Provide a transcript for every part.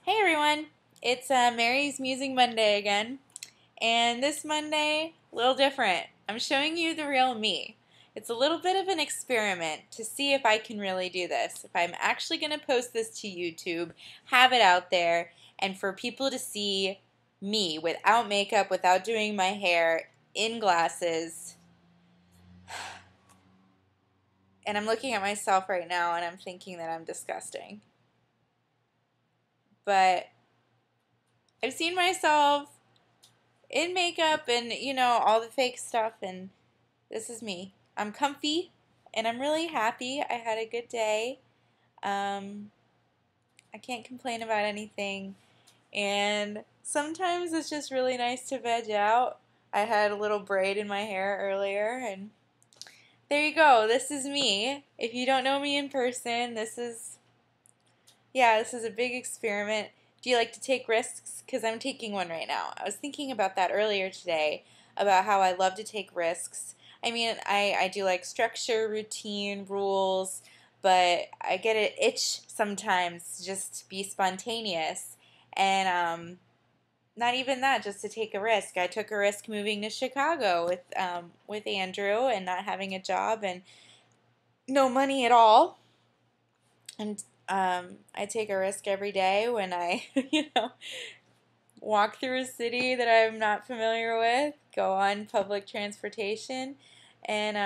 Hey everyone, it's Mary's Musing Monday again, and this Monday, a little different. I'm showing you the real me. It's a little bit of an experiment to see if I can really do this, if I'm actually going to post this to YouTube, have it out there, and for people to see me without makeup, without doing my hair, in glasses. And I'm looking at myself right now and I'm thinking that I'm disgusting. But I've seen myself in makeup and all the fake stuff, and this is me. I'm comfy and I'm really happy. I had a good day. um, I can't complain about anything, and sometimes it's just really nice to veg out. I had a little braid in my hair earlier, and there you go. This is me. If you don't know me in person, this is a big experiment. Do you like to take risks? Because I'm taking one right now. I was thinking about that earlier today, about how I love to take risks. I mean, I do like structure, routine, rules, but I get an itch sometimes to just be spontaneous. And not even that, just to take a risk. I took a risk moving to Chicago with Andrew and not having a job and no money at all. And I take a risk every day when I, walk through a city that I'm not familiar with, go on public transportation, and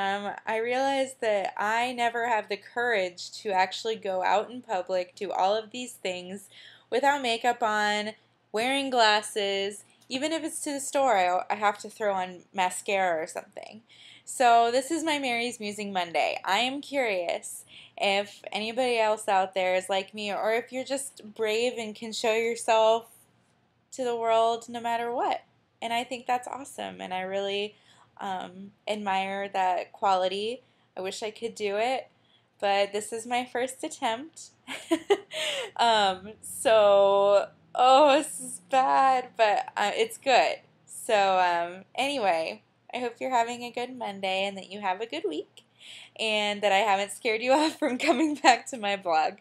I realized that I never have the courage to actually go out in public, do all of these things without makeup on, wearing glasses. Even if it's to the store, I have to throw on mascara or something. So this is my Mary's Musing Monday. I am curious if anybody else out there is like me, or if you're just brave and can show yourself to the world no matter what. And I think that's awesome, and I really admire that quality. I wish I could do it, but this is my first attempt. Oh, this is bad, but it's good. So, anyway, I hope you're having a good Monday and that you have a good week, and that I haven't scared you off from coming back to my blog.